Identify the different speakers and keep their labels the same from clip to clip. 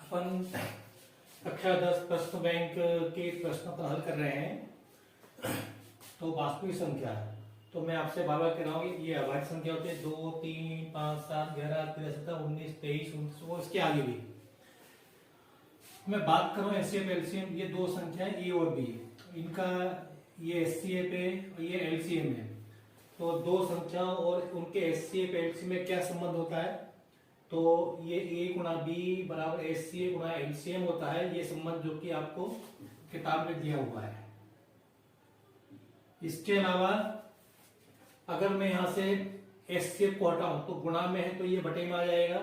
Speaker 1: अपन कक्षा 10 प्रश्न बैंक के प्रश्नों का हल कर रहे हैं। तो वास्तविक संख्या, तो मैं आपसे बार बार कह रहा हूँ कि ये अभाज्य संख्या होती है 2, 3, 5, 7, 11, 13, 17, 19, 23, 29 और इसके आगे भी। मैं बात करूँ एचसीएफ एलसीएम, ये दो संख्या ए और बी, इनका ये एचसीएफ है और ये एलसीएम है। तो दो संख्या और उनके एचसीएफ एलसीएम में क्या संबंध होता है? तो ये ए गुणा बी बराबर एचसीएफ गुणा एलसीएम होता है। ये संबंध जो कि आपको किताब में दिया हुआ है। इसके अलावा अगर मैं यहां से एचसीएफ को हटाऊं तो गुणा में है तो ये बटे में आ जाएगा,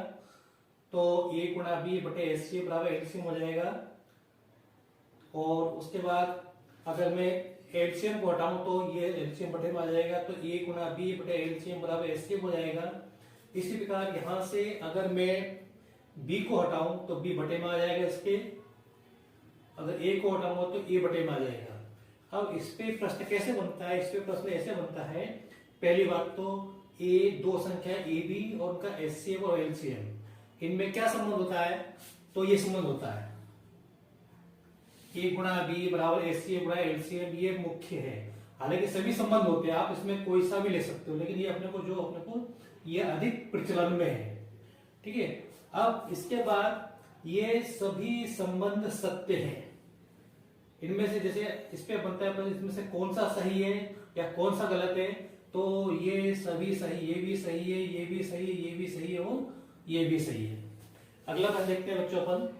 Speaker 1: तो ए गुणा बी बटे एचसीएफ बराबर एलसीएम हो जाएगा। और उसके बाद अगर मैं एलसीएम को हटाऊं तो ये एलसीएम बटे में आ जाएगा, तो ए गुणा बी बटे एलसीएम बराबर एचसीएफ हो जाएगा। इसी प्रकार यहां से अगर मैं b को हटाऊं तो b बटे में आ जाएगा इसके, अगर a को हटाऊंगा तो a बटे में आ जाएगा। अब इस पे प्रश्न कैसे बनता है? इस पे प्रश्न ऐसे बनता है, पहली बात तो a दो संख्या a b और उनका एचसीएफ और एलसीएम, इनमें क्या संबंध होता है? तो ये संबंध होता है a गुणा b बराबर एचसीएफ गुणा एलसीएम, ये मुख्य है। हालांकि सभी संबंध होते हैं, आप इसमें कोई सा भी ले सकते हो, लेकिन ये अपने को ये अधिक प्रचलन में है। ठीक है। अब इसके बाद ये सभी संबंध सत्य हैं। इनमें से जैसे इस पे बनता है, इसमें से कौन सा सही है या कौन सा गलत है? तो ये सभी सही, ये भी सही है, ये भी सही है, ये भी सही है और ये भी सही है। अगला प्रश्न देखते हैं बच्चों अपन।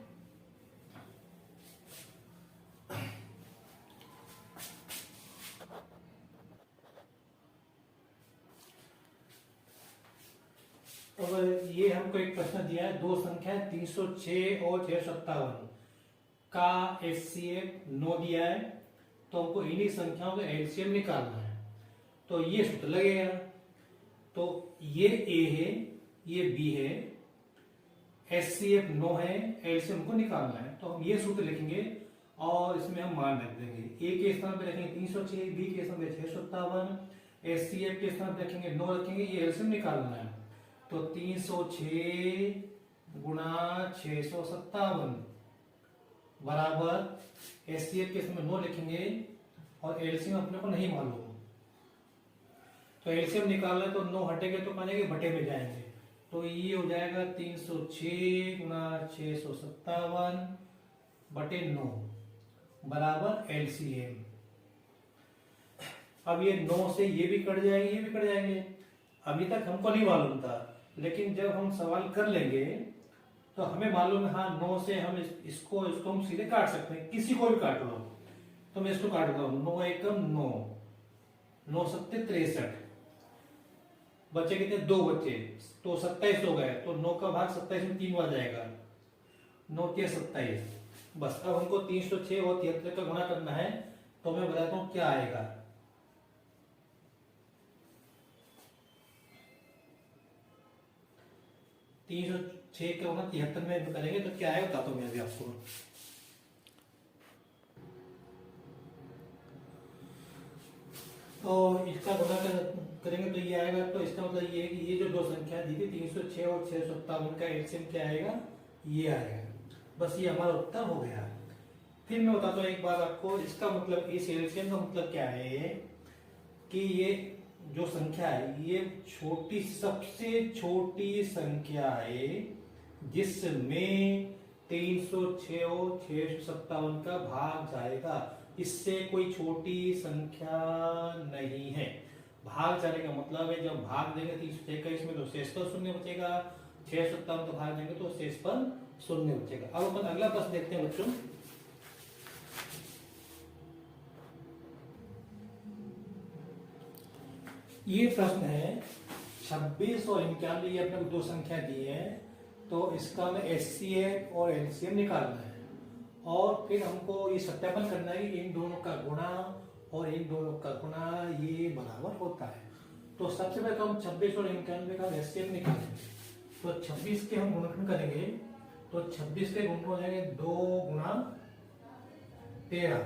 Speaker 1: अब ये हमको एक प्रश्न दिया है, दो संख्या 306 और 657 का एचसीएफ 9 दिया है, तो हमको इन्हीं संख्याओं का एलसीएम निकालना है। तो ये सूत्र लगेगा, तो ये ए है, ये बी है, एचसीएफ 9 है, एलसीएम को निकालना है। तो हम ये सूत्र लिखेंगे और इसमें हम मान रख देंगे। ए के स्थान पे रखेंगे 306, बी के स्थान पे 657, एचसीएफ के स्थान पे रखेंगे 9 रखेंगे, ये एलसीएम निकालना है। तो 306 गुणा 657 बराबर एचसीएफ के इसमें 9 लिखेंगे और एलसीएम अपने को नहीं मालूम, तो एलसीएम निकालना है तो 9 हटेंगे तो पाएंगे बटे में जाएंगे, तो ये हो जाएगा 306 गुणा 657 बटे 9 बराबर एलसीएम। अब ये 9 से ये भी कट जाएंगे, ये भी कट जाएंगे। अभी तक हमको नहीं मालूम था, लेकिन जब हम सवाल कर लेंगे तो हमें मालूम है, हाँ 9 से हम इसको हम सीधे काट सकते हैं, किसी को भी काट लो। तो मैं इसको काट रहा हूं, 9 एकम 9, 9 सत्ते 63, बच्चे कितने? 2 बच्चे, तो 27 हो गए, तो 9 का भाग 27 में 3 आ जाएगा, 9 के 27। बस अब हमको 306 और 73 का गुणा करना है, तो मैं बताता हूं क्या आएगा। 306 का गुणा 73 में करेंगे तो क्या आएगा बताता हूं मैं अभी आपको। तो इसका गुणा करेंगे तो ये आएगा, तो इसका मतलब ये है कि ये जो दो संख्या दी थी 306 और 657 का एलसीएम क्या आएगा? ये आएगा। बस ये हमारा उत्तर हो गया। फिर मैं बताता हूँ एक बार आपको, इसका मतलब इस एलसीएम का मतलब क्या है कि ये जो संख्या है ये छोटी, सबसे छोटी संख्या है जिसमें 306 और 657 का भाग जाएगा। इससे कोई छोटी संख्या नहीं है। भाग जाने का मतलब है जब भाग देंगे 306 का इसमें तो शेष पर शून्य बचेगा, 657 का भाग देंगे तो शेष पर शून्य बचेगा। अब अपन अगला प्रश्न देखते हैं बच्चों। ये प्रश्न है 26 और 91, ये अपने को दो संख्या दी है, तो इसका हमें एचसीएफ और एलसीएम निकालना है और फिर हमको ये सत्यापन करना है कि इन दोनों का गुणा और इन दोनों का गुणा ये बराबर होता है। तो सबसे पहले तो हम 26 और 91 का एचसीएफ निकालेंगे। तो 26 के हम गुणनखंड करेंगे, तो 26 के गुणनखंड हो जाएंगे 2 गुणा 13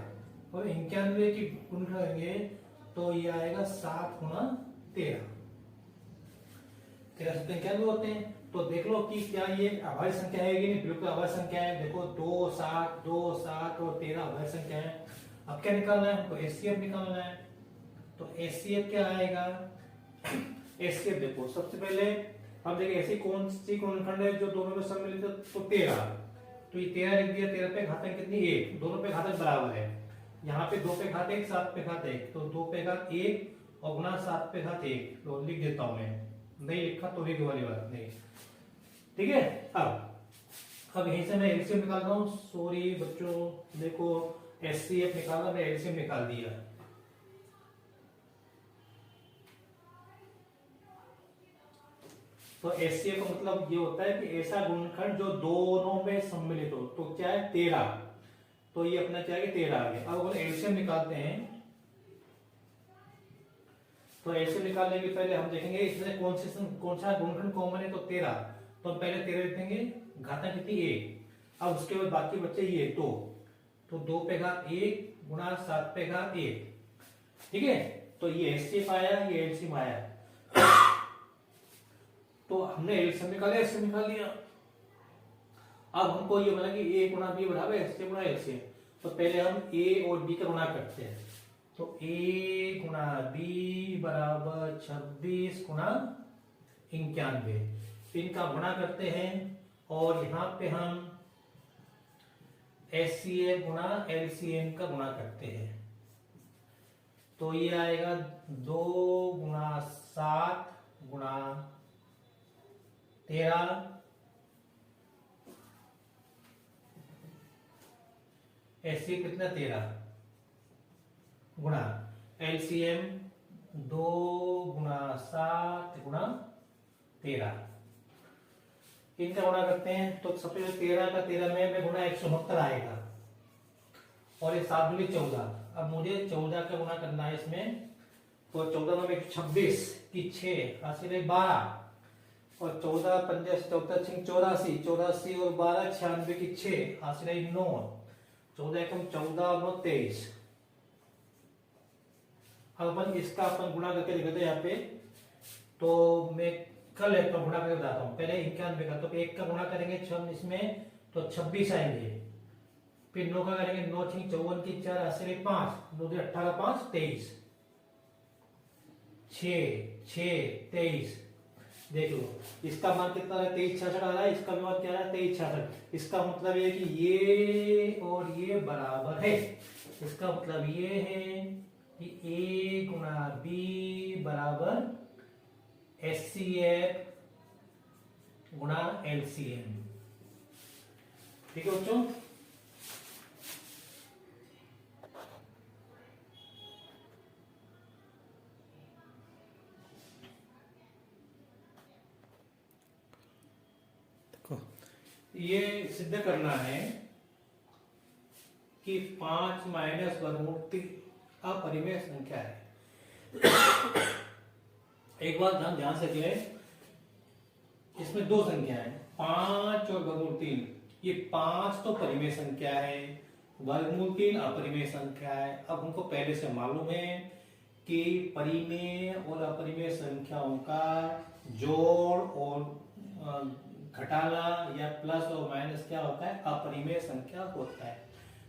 Speaker 1: और 91 की गुणनखंड करेंगे तो ये आएगा 7 गुणा 13। 13 से 91 होते हैं, तो देख लो कि क्या ये अभाज्य संख्या है कि नहीं, बिल्कुल अभाज्य संख्या है। देखो 2 7 2 7 और 13 अभाज्य संख्या है। अब क्या निकालना है, तो एचसीएफ निकालना है। तो एचसीएफ क्या आएगा, एचसीएफ देखो सबसे पहले हम देखें ऐसी कौन सी गुणनखंड है जो दोनों में सम्मिलित है, तो 13। तो ये 13 लिख दिया, 13 पे घातांक कितनी 1, दोनों पे घातांक बराबर है। यहाँ पे 2 पे घात 1 7 पे घात 1, तो 2 पे घात 1 और गुना 7 पे घात 1, तो लिख देता हूं मैं, नहीं लिखा तो लिख वाली बात नहीं, ठीक है। अब यहीं से मैं एलसीएम निकाल रहा हूँ, सॉरी बच्चों, देखो एचसीएफ निकाला, मैं एलसीएम निकाल दिया। तो एचसीएफ का मतलब ये होता है कि ऐसा गुणनखंड जो दोनों में सम्मिलित हो। तो क्या है 13, तो ये अपना क्या है 13 आ गया। अब अगर एलसीएम निकालते हैं, तो एलसीएम निकालने के पहले हम देखेंगे इसमें कौन सा गुणनखंड कॉमन है, तो 13। तो हम पहले 13 लिखेंगे, घातांक कितनी 1। अब उसके बाद बाकी बच्चे ये 2, तो 2 पे घात 1 गुना 7 पे घात 1, ठीक है। तो ये एचसीएफ आया, ये एलसीएम आया। तो हमने एलसीएम निकाला, एचसीएफ निकाल लिया। अब हमको ये बना कि a गुना b बराबर एचसीएफ गुना एलसीएम। तो पहले हम a और b का गुणा करते हैं। तो a गुना b बराबर 26 गुना 91, इनका गुणा करते हैं और यहाँ पे हम एचसीएफ गुना एलसीएम का गुणा करते हैं। तो ये आएगा 2 गुना 7 गुना 13, एचसीएफ कितना 13 गुना एलसीएम 2 गुना 7 गुना 13, इनका गुणा करते हैं। तो सबसे पहले 13 का 13 में गुणा 169 आएगा और ये 7 दूनी 14। अब मुझे 14 का गुणा करना है इसमें, तो 14 में 26 की 6 हासिल है 12 और 14 पंजे 14 6 84, 84 और 12 96 की 6 हासिल है 9, 14 एकम 14 और 9 23। अब अपन इसका अपन गुणा करके दिखाते हैं यहाँ पे। तो मैं कल एक का गुणा करके बताता हूँ, पहले 91 का, तो 1 का गुणा करेंगे इसमें तो 26 आएंगे, फिर 9 का करेंगे 9 6 54 की 4 हासिल 5, 9 18 5 23, 6 6 23। देख लो इसका मान कितना है 23 66 आ रहा है, इसका मान क्या है 23 66। इसका मतलब ये कि ये और ये बराबर है। इसका मतलब ये है कि a गुना b बराबर एचसीएफ गुना एलसीएम, ठीक है बच्चों। ये सिद्ध करना है कि 5 माइनस वर्गमूल 3 अपरिमेय संख्या है। एक बात ध्यान से करें, इसमें दो संख्या है 5 और वर्गमूल 3। ये 5 तो परिमेय संख्या है, वर्गमूल 3 अपरिमेय संख्या है। अब हमको पहले से मालूम है कि परिमेय और अपरिमेय संख्याओं का जोड़ और घटाना या प्लस और माइनस क्या होता है, अपरिमेय संख्या होता है।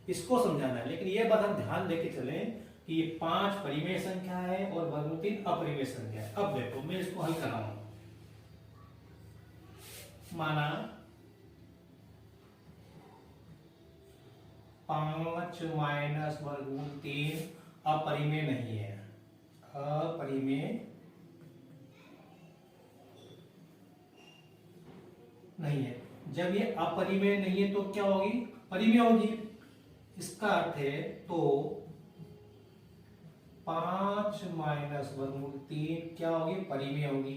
Speaker 1: इसको समझाना है, लेकिन ये बात हम ध्यान देके चलें कि ये 5 परिमेय संख्या है और वर्गमूल 3 अपरिमेय संख्या है। अब देखो मैं इसको हल कर रहा हूं। माना 5 माइनस वर्गमूल 3 अपरिमेय नहीं है, अपरिमेय नहीं है। जब ये अपरिमेय नहीं है तो क्या होगी, परिमेय होगी। इसका अर्थ है तो 5 माइनस वर्गमूल 3 क्या होगी, परिमेय होगी।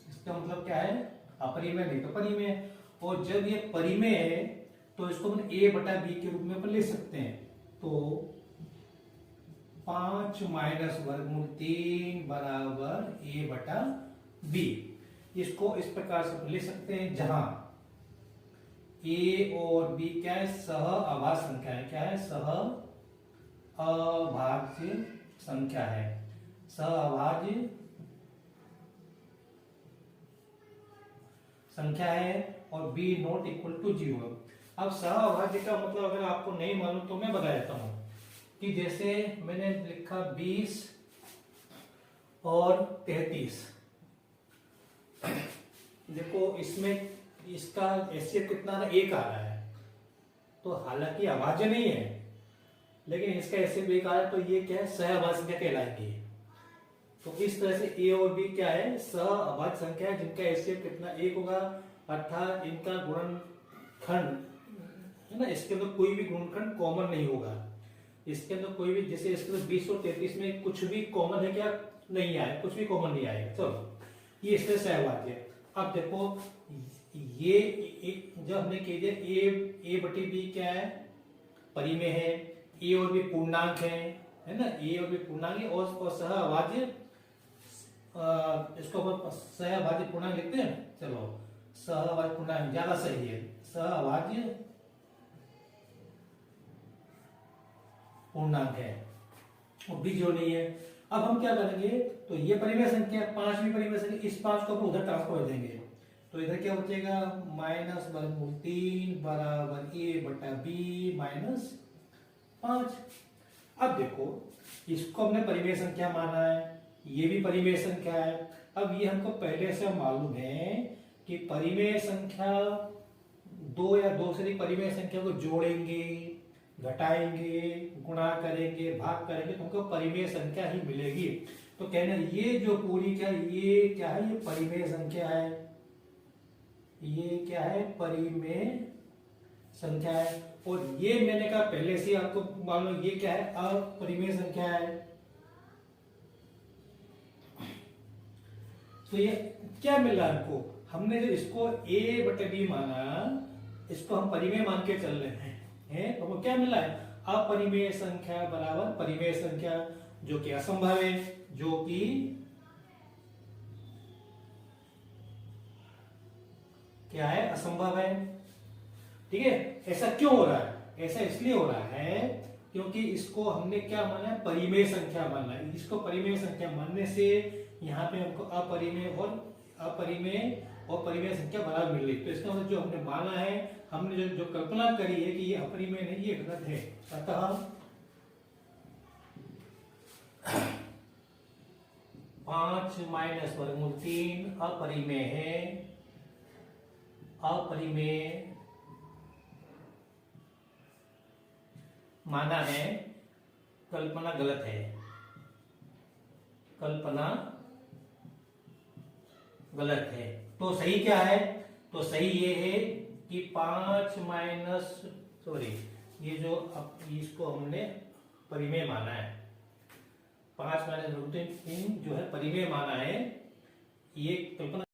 Speaker 1: इसका मतलब क्या है, अपरिमेय नहीं तो परिमेय। और जब ये परिमेय है तो इसको हम a बटा b के रूप में अपन लिख सकते हैं। तो 5 माइनस वर्गमूल 3 बराबर a बटा b। इसको इस प्रकार से लिख सकते हैं जहां a और b क्या है, सह अभाज्य संख्या है। क्या है, सह अभाज्य संख्या है। सह अभाज्य संख्या है और b नॉट इक्वल टू 0। अब सहअभाज्य का मतलब अगर आपको नहीं मालूम तो मैं बता देता हूं कि जैसे मैंने लिखा 20 और 33, देखो इसमें इसका एचसीएफ कितना आ रहा है, 1 आ रहा है, तो हालांकि अभाज्य नहीं है लेकिन इसका एचसीएफ 1 आ रहा है, तो ये क्या है, सहअभाज्य संख्या कहलाएगी। तो इस तरह से ए और बी क्या है, सहअभाज्य संख्या है जिनका एचसीएफ कितना 1 होगा, अर्थात इनका गुणनखंड है ना, इसके अंदर कोई भी गुणनखंड कॉमन नहीं होगा। इसके अंदर कोई भी, जैसे इसके अंदर 20 और 33 में कुछ भी कॉमन है क्या, नहीं आया, कुछ भी कॉमन नहीं आएगा। चलो ये इससे सहअभाज्य है। अब देखो ये जब हमने कह दिया ए बटी बी क्या है, परिमेय है, ए और बी पूर्णांक है ना, ए और बी पूर्णांक है और सहअभाज्य, इसको अपन सहअभाज्य पूर्णांक लिखते हैं। चलो सहअभाज्य पूर्णांक ज्यादा सही है, सहअभाज्य पूर्णांक है और बी जो नहीं है। अब हम क्या करेंगे, तो ये परिमेय संख्या, 5वीं परिमेय संख्या, इस 5 को अपन उधर ट्रांसफर कर देंगे, तो इधर क्या बचेगा, माइनस वर्गमूल 3 बराबर ए बटा बी माइनस 5। अब देखो इसको हमने परिमेय संख्या माना है, ये भी परिमेय संख्या है। अब ये हमको पहले से मालूम है कि परिमेय संख्या 2 या 2 से अधिक परिमेय संख्या को जोड़ेंगे, घटाएंगे, गुणा करेंगे, भाग करेंगे तो हमको परिमेय संख्या ही मिलेगी। तो कहना ये जो पूरी क्या, ये क्या है, ये परिमेय संख्या है, ये क्या है, परिमेय संख्या है। और ये मैंने कहा पहले से आपको मालूम, ये क्या है, अपरिमेय संख्या है। तो ये क्या मिल रहा है हमको, हमने जो इसको a बटे b माना, इसको हम परिमेय मान के चल रहे हैं, तो वो क्या मिला है, अपरिमेय संख्या बराबर परिमेय संख्या, जो कि असंभव है, जो कि क्या है, असंभव है। ठीक है, ऐसा क्यों हो रहा है, ऐसा इसलिए हो रहा है क्योंकि इसको हमने क्या माना है, परिमेय संख्या माना है। इसको परिमेय संख्या मानने से यहाँ पे हमको अपरिमेय और परिमेय संख्या बराबर मिल रही। तो इसका मतलब जो हमने माना है, हमने जो कल्पना करी है कि ये अपरिमेय नहीं, ये गलत है। अतः 5 माइनस वर्गमूल 3 अपरिमेय है, अपरिमेय माना है, कल्पना गलत है, कल्पना गलत है। तो सही क्या है, तो सही ये है कि 5 माइनस, सॉरी, ये जो अब इसको हमने परिमेय माना है, 5 माइनस 3 जो है परिमेय माना है, ये कल्पना